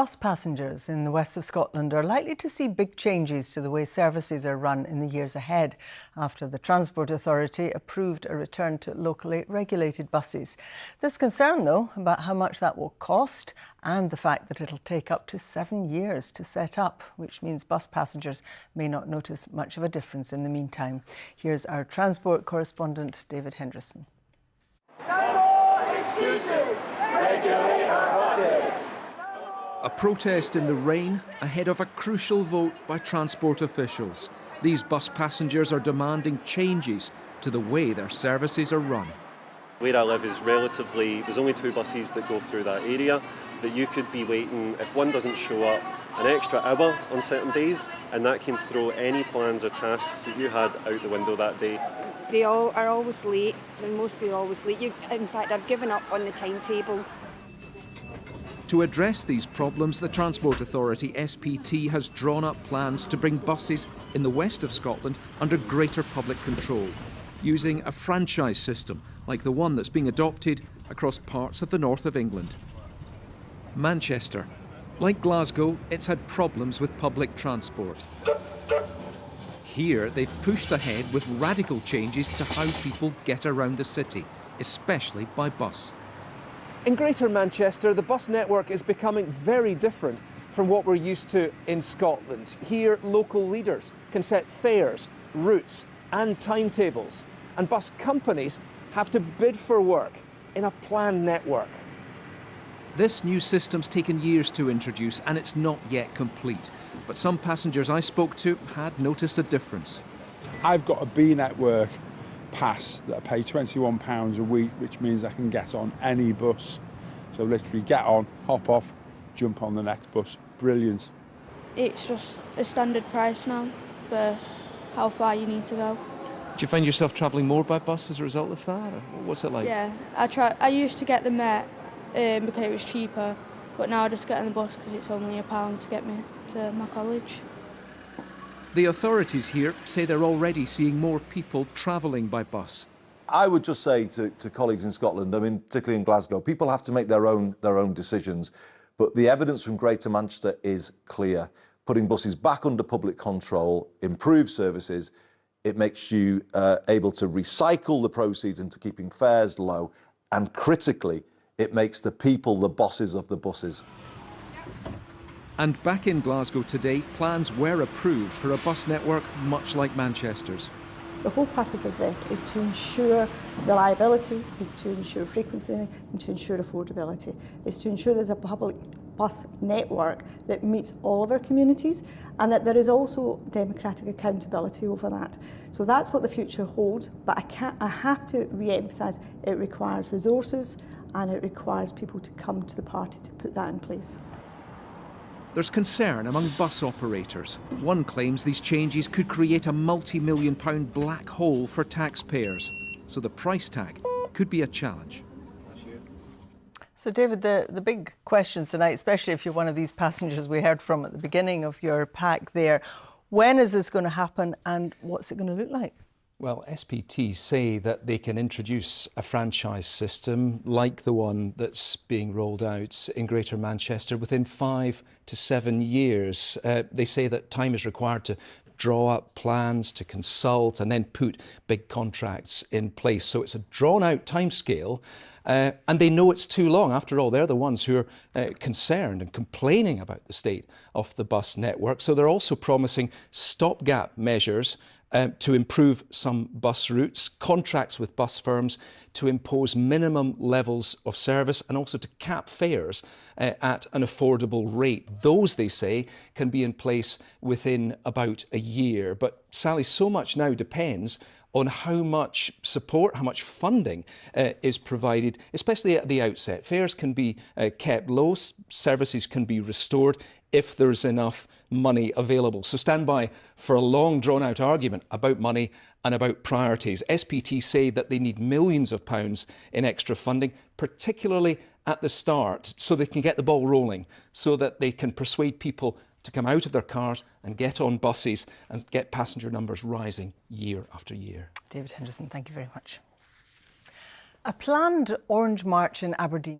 Bus passengers in the west of Scotland are likely to see big changes to the way services are run in the years ahead after the Transport Authority approved a return to locally regulated buses. There's concern, though, about how much that will cost and the fact that it'll take up to 7 years to set up, which means bus passengers may not notice much of a difference in the meantime. Here's our transport correspondent, David Henderson. A protest in the rain ahead of a crucial vote by transport officials. These bus passengers are demanding changes to the way their services are run. Where I live is relatively, there's only 2 buses that go through that area, but you could be waiting, if one doesn't show up, an extra hour on certain days, and that can throw any plans or tasks that you had out the window that day. They all are always late, they're mostly always late. In fact, I've given up on the timetable. To address these problems, the Transport Authority, SPT, has drawn up plans to bring buses in the west of Scotland under greater public control, using a franchise system like the one that's being adopted across parts of the north of England. Manchester, like Glasgow, it's had problems with public transport. Here, they've pushed ahead with radical changes to how people get around the city, especially by bus. In Greater Manchester, the bus network is becoming very different from what we're used to in Scotland. Here, local leaders can set fares, routes and timetables, and bus companies have to bid for work in a planned network. This new system's taken years to introduce and it's not yet complete, but some passengers I spoke to had noticed a difference. I've got a B network pass that I pay £21 a week, which means I can get on any bus. So literally get on, hop off, jump on the next bus. Brilliant. It's just a standard price now for how far you need to go. Do you find yourself travelling more by bus as a result of that? Or what's it like? Yeah, I used to get the Met because it was cheaper, but now I just get on the bus because it's only £1 to get me to my college. The authorities here say they're already seeing more people travelling by bus. I would just say to colleagues in Scotland, I mean, particularly in Glasgow, people have to make their own decisions, but the evidence from Greater Manchester is clear. Putting buses back under public control improves services. It makes you able to recycle the proceeds into keeping fares low, and critically, it makes the people the bosses of the buses. And back in Glasgow today, plans were approved for a bus network much like Manchester's. The whole purpose of this is to ensure reliability, is to ensure frequency and to ensure affordability. Is to ensure there's a public bus network that meets all of our communities and that there is also democratic accountability over that. So that's what the future holds, but I have to re-emphasise it requires resources and it requires people to come to the party to put that in place. There's concern among bus operators. One claims these changes could create a multi-million-pound black hole for taxpayers, so the price tag could be a challenge. So, David, the big questions tonight, especially if you're one of these passengers we heard from at the beginning of your pack there, when is this going to happen and what's it going to look like? Well, SPT say that they can introduce a franchise system like the one that's being rolled out in Greater Manchester within 5 to 7 years. They say that time is required to draw up plans, to consult and then put big contracts in place. So it's a drawn-out timescale, and they know it's too long. After all, they're the ones who are concerned and complaining about the state of the bus network. So they're also promising stopgap measures to improve some bus routes, contracts with bus firms to impose minimum levels of service and also to cap fares at an affordable rate. Those, they say, can be in place within about a year. But Sally, so much now depends on how much support, how much funding is provided, especially at the outset. Fares can be kept low, services can be restored if there's enough money available. So stand by for a long drawn-out argument about money and about priorities. SPT say that they need millions of pounds in extra funding, particularly at the start, so they can get the ball rolling, so that they can persuade people to come out of their cars and get on buses and get passenger numbers rising year after year. David Henderson, thank you very much. A planned Orange March in Aberdeen